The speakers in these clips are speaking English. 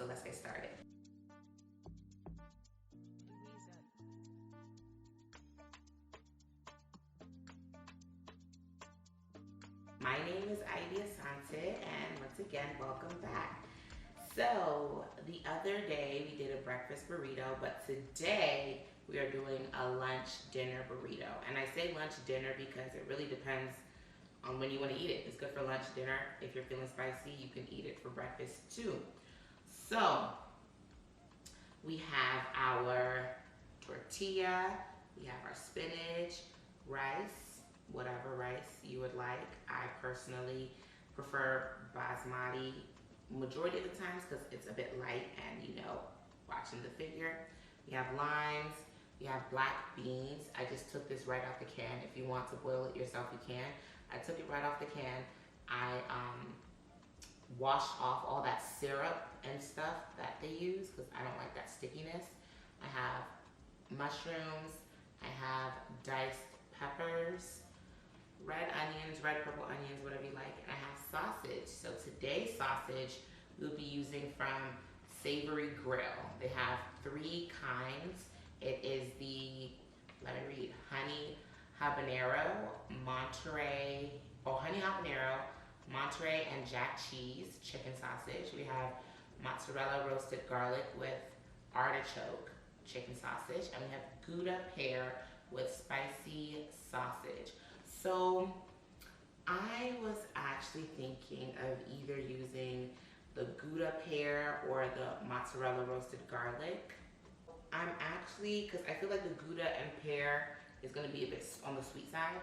let's get started. My name is EyeCanCook, and once again, welcome back. So the other day we did a breakfast burrito, but today we are doing a lunch dinner burrito. And I say lunch dinner because it really depends on when you want to eat it. It's good for lunch, dinner. If you're feeling spicy, you can eat it for breakfast too. So we have our tortilla, we have our spinach, rice, whatever rice you would like. I personally prefer basmati majority of the times because it's a bit light and, you know, watching the figure. We have limes, we have black beans. I just took this right off the can. If you want to boil it yourself, you can. I took it right off the can. I washed off all that syrup and stuff that they use because I don't like that stickiness. I have mushrooms, I have diced peppers, red onions, red purple onions, whatever you like, and I have sausage. So today's sausage we'll be using from Savory Grill. They have 3 kinds. It is the, let me read, honey habanero, Monterey, honey habanero, Monterey and jack cheese chicken sausage. We have mozzarella roasted garlic with artichoke chicken sausage, and we have Gouda pear with spicy sausage. So I was actually thinking of either using the Gouda pear or the mozzarella roasted garlic. I'm actually, because I feel like the Gouda and pear is going to be a bit on the sweet side.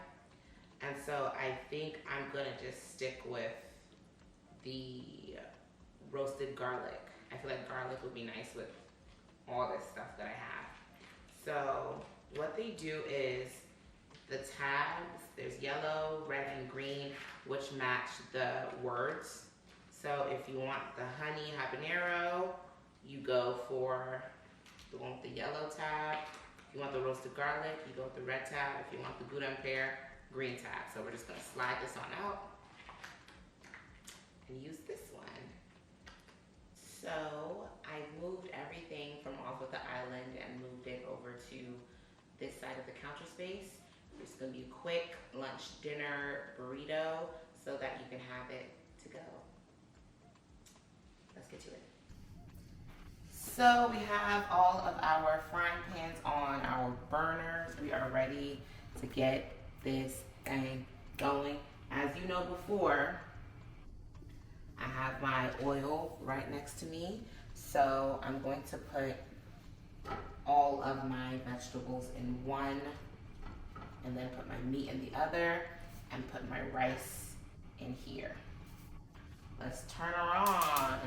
And so I think I'm going to just stick with the roasted garlic. I feel like garlic would be nice with all this stuff that I have. So what they do is the tags, there's yellow, red, and green, which match the words. So if you want the honey habanero, you go for the one with the yellow tab. If you want the roasted garlic, you go with the red tab. If you want the Gouda and pear, green tab. So we're just gonna slide this on out and use this one. So I moved everything from off of the island and moved it over to this side of the counter space. It's gonna be a quick lunch dinner burrito so that you can have it to go. Let's get to it. So we have all of our frying pans on our burners. We are ready to get this thing going. As you know before, I have my oil right next to me. So I'm going to put all of my vegetables in one, and then put my meat in the other, and put my rice in here. Let's turn her on.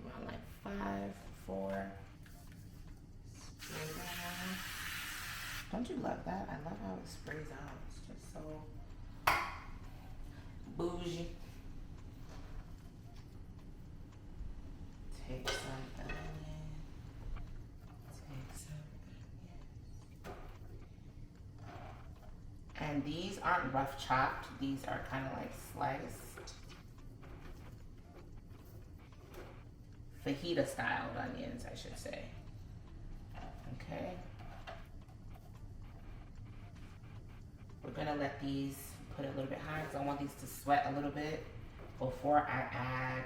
Around like 5, 4. Spray down. Don't you love that? I love how it sprays out. It's just so bougie. Take some onion. Take some onion. And these aren't rough chopped. These are kind of like sliced. Fajita styled onions, I should say. Okay. We're gonna let these put it a little bit high because I want these to sweat a little bit before I add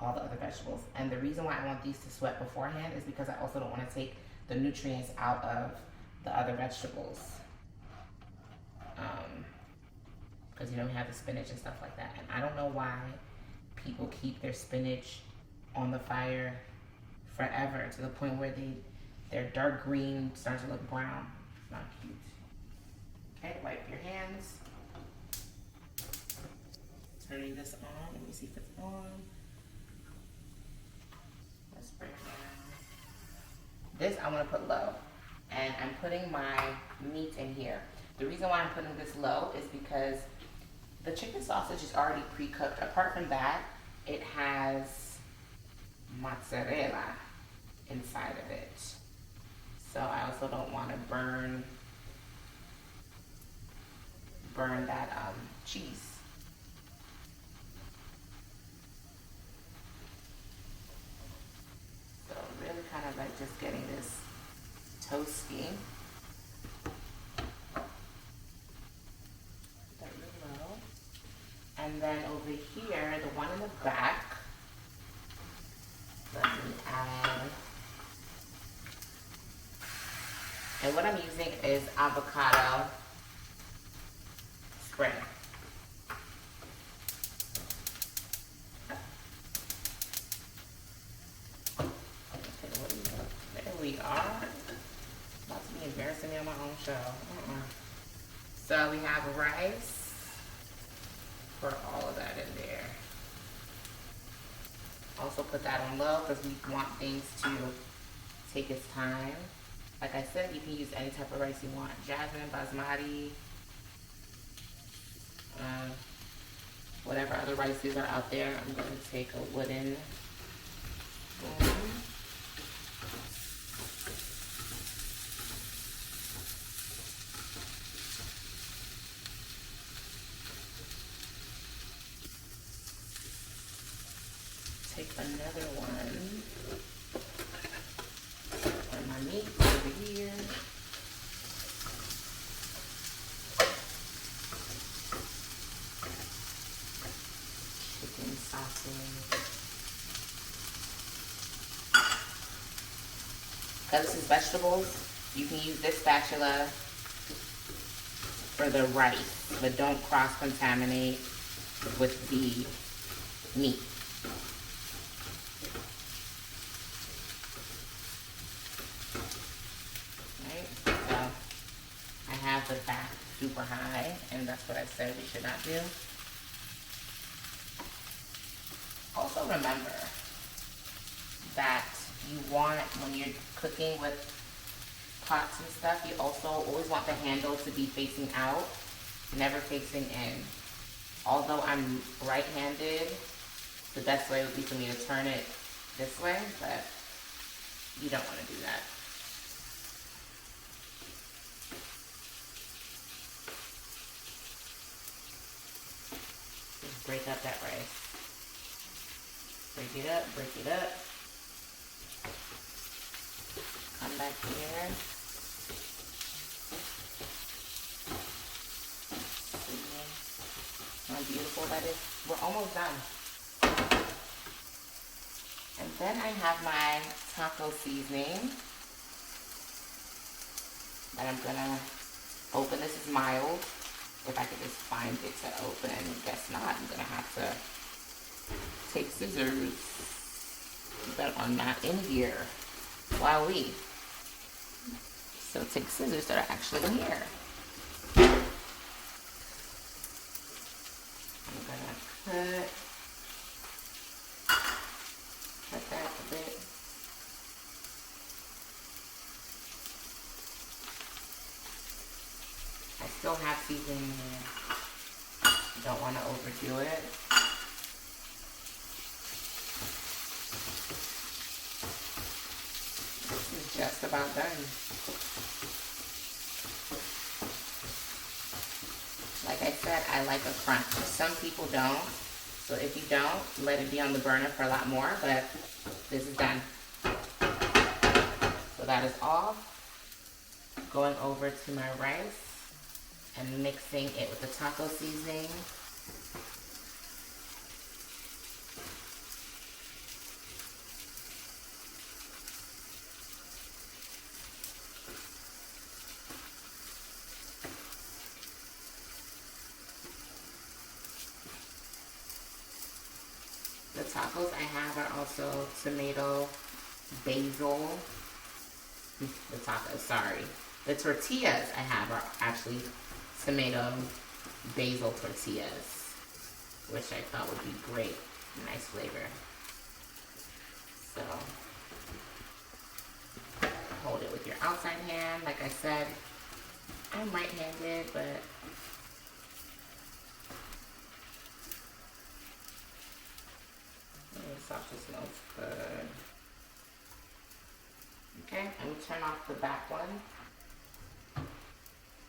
all the other vegetables. And the reason why I want these to sweat beforehand is because I also don't want to take the nutrients out of the other vegetables. Because you know we have the spinach and stuff like that. And I don't know why people keep their spinach on the fire forever to the point where they're dark green, starting to look brown. Not cute. Okay, wipe your hands. Turning this on. Let me see if it's on. Let's break it down. This I'm gonna put low. And I'm putting my meat in here. The reason why I'm putting this low is because the chicken sausage is already pre-cooked. Apart from that, it has mozzarella inside of it. So I also don't want to burn that cheese. like just getting this toasty. That really low. And then over here, the one in the back, let me add. And what I'm using is avocado spray. There we are. About to be embarrassing me on my own show. So we have rice. Pour all of that in there. Also put that on low because we want things to take its time. Like I said, you can use any type of rice you want. Jasmine, basmati, whatever other rices are out there. I'm going to take a wooden spoon. Take another one. And my meat over here. Chicken sausage. Because this is vegetables, you can use this spatula for the rice, but don't cross-contaminate with the meat. The fat super high, and that's what I said we should not do. Also remember that you want, when you're cooking with pots and stuff, you also always want the handle to be facing out, never facing in. Although I'm right-handed, the best way would be for me to turn it this way, but you don't want to do that. Break up that rice. Break it up, break it up. Come back here. See how beautiful that is? We're almost done. And then I have my taco seasoning that I'm gonna open. This is mild. If I could just find it to open, guess not. I'm gonna have to take scissors that are not in here. Wowee. So take scissors that are actually in here. I'm gonna cut that a bit. I still have seasoning in here. Don't want to overdo it. This is just about done. Like I said, I like a crunch. Some people don't. So if you don't, let it be on the burner for a lot more, but this is done. So that is off. Going over to my rice and mixing it with the taco seasoning. The tacos I have are also tomato, basil. The tacos, sorry. The tortillas I have are actually tomato, basil tortillas, which I thought would be great. Nice flavor. So, hold it with your outside hand. Like I said, I'm right-handed, but this sausage smells good. Okay, and turn off the back one.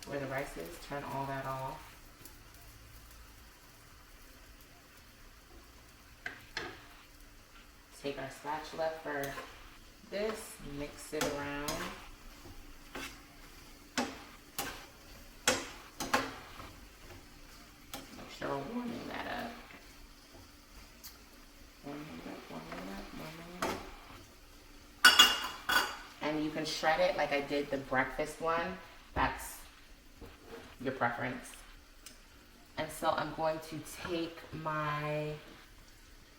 Where the rice is, turn all that off. Take our spatula for this, mix it around. Make sure we're warming that up. Warming it up, warming it up, warming it up. And you can shred it like I did the breakfast one. That's your preference. And so I'm going to take my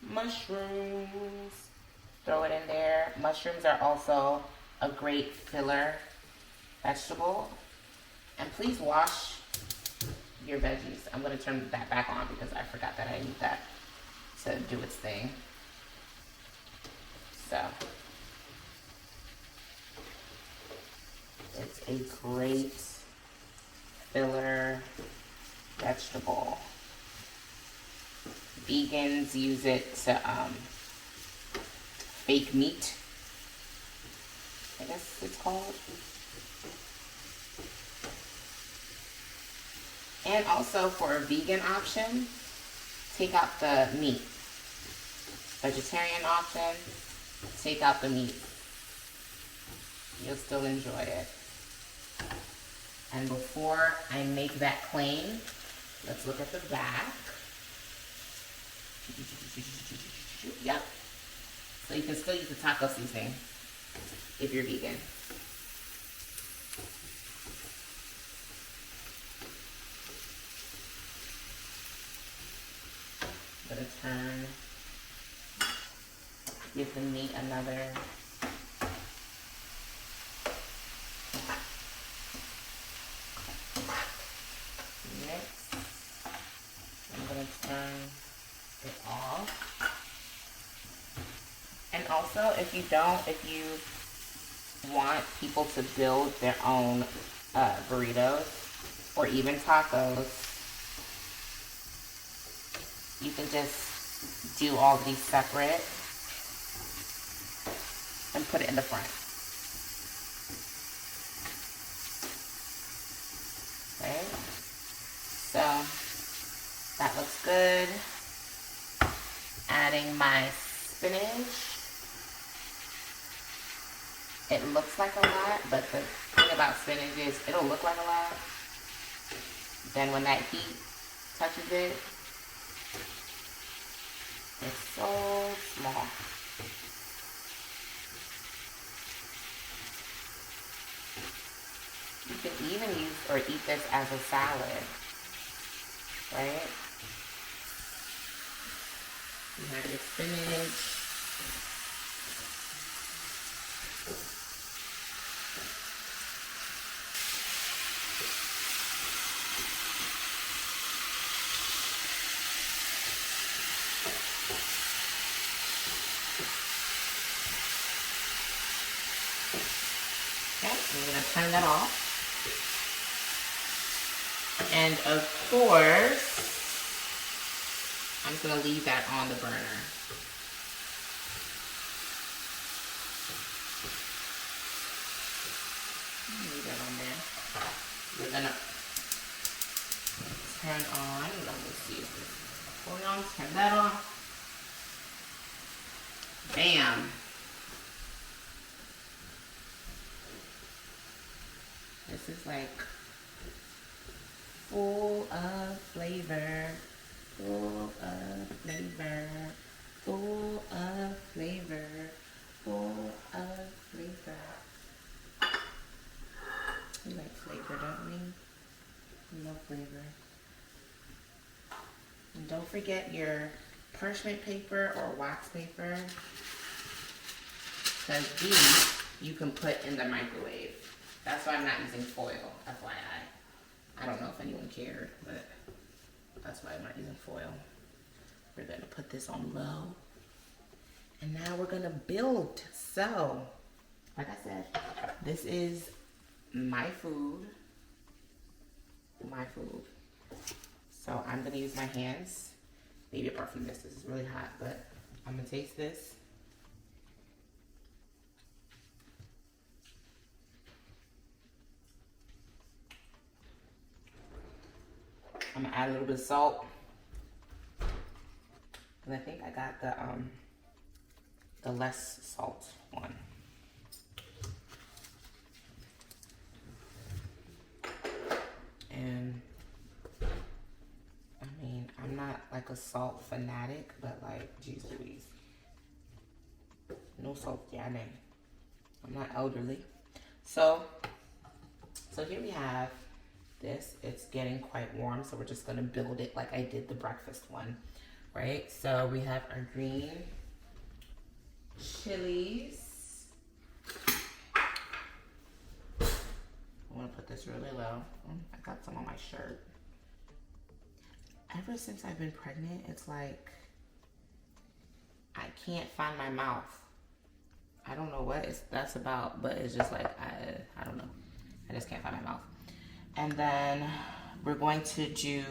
mushrooms, throw it in there. Mushrooms are also a great filler vegetable. And please wash your veggies. I'm going to turn that back on because I forgot that I need that to do its thing. So it's a great filler vegetable. Vegans use it to fake meat, I guess it's called. And also for a vegan option, take out the meat. Vegetarian option, take out the meat. You'll still enjoy it. And before I make that plain, let's look at the back. Yep. So you can still use the taco seasoning if you're vegan. I'm gonna turn, give the meat another mix. I'm gonna turn it off. And also, if you want people to build their own burritos or even tacos, you can just do all these separate and put it in the front. Okay, so that looks good. Adding my spinach. It looks like a lot, but the thing about spinach is it'll look like a lot. Then when that heat touches it, it's so small. You can even use or eat this as a salad, right? You have your spinach. Okay, I'm gonna turn that off. And of course, I'm just gonna leave that on the burner. Leave that on there. We're gonna turn on, let me see if this is going on, turn that off. Bam. This is like full of flavor, full of flavor, full of flavor, full of flavor. We like flavor, don't we? We love flavor. And don't forget your parchment paper or wax paper, because these you can put in the microwave. That's why I'm not using foil, FYI. I don't know if anyone cared, but that's why I'm not using foil. We're gonna put this on low. And now we're gonna build. So, like I said, this is my food. My food. So I'm gonna use my hands. Maybe apart from this is really hot, but I'm gonna taste this. I'm gonna add a little bit of salt. And I think I got the less salt one. And I mean, I'm not like a salt fanatic, but like, geez Louise. No salt, yeah, I'm not elderly. So here we have this. It's getting quite warm, so we're just gonna build it like I did the breakfast one, right? So we have our green chilies. I'm gonna put this really low. I got some on my shirt. Ever since I've been pregnant, it's like I can't find my mouth. I don't know what that's about, but it's just like, I don't know. I just can't find my mouth. And then we're going to do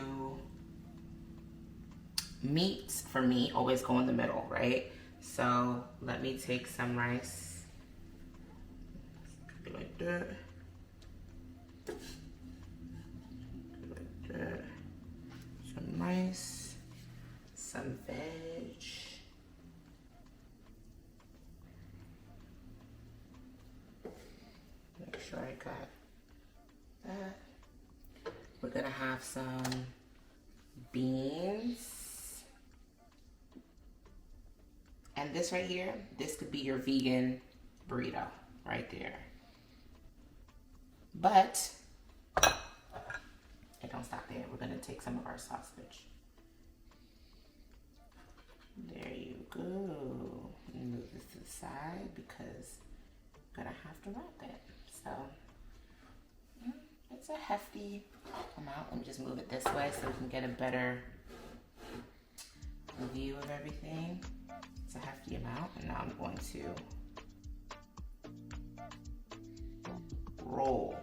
meat. For me, always go in the middle, right? So let me take some rice. Like that. Like that. Some rice. Some veg. Make sure I got that. We're gonna have some beans. And this right here, this could be your vegan burrito right there. But it don't stop there. We're gonna take some of our sausage. There you go. Move this to the side because I'm gonna have to wrap it. So it's a hefty amount. Let me just move it this way so we can get a better view of everything. It's a hefty amount, and now I'm going to roll.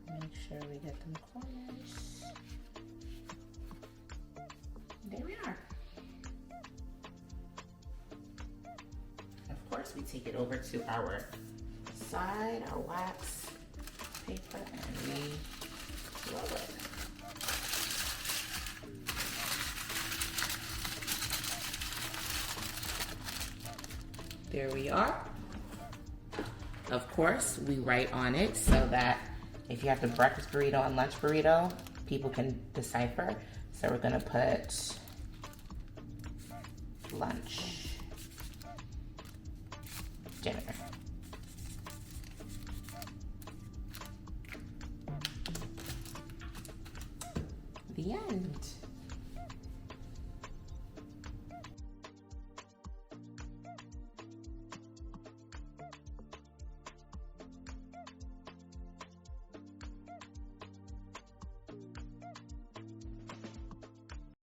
Make sure we get them corners. There we are. Of course, we take it over to our side, our wax paper, and we roll it. There we are. Of course, we write on it so that if you have the breakfast burrito and lunch burrito, people can decipher. So we're gonna put lunch, dinner. The end.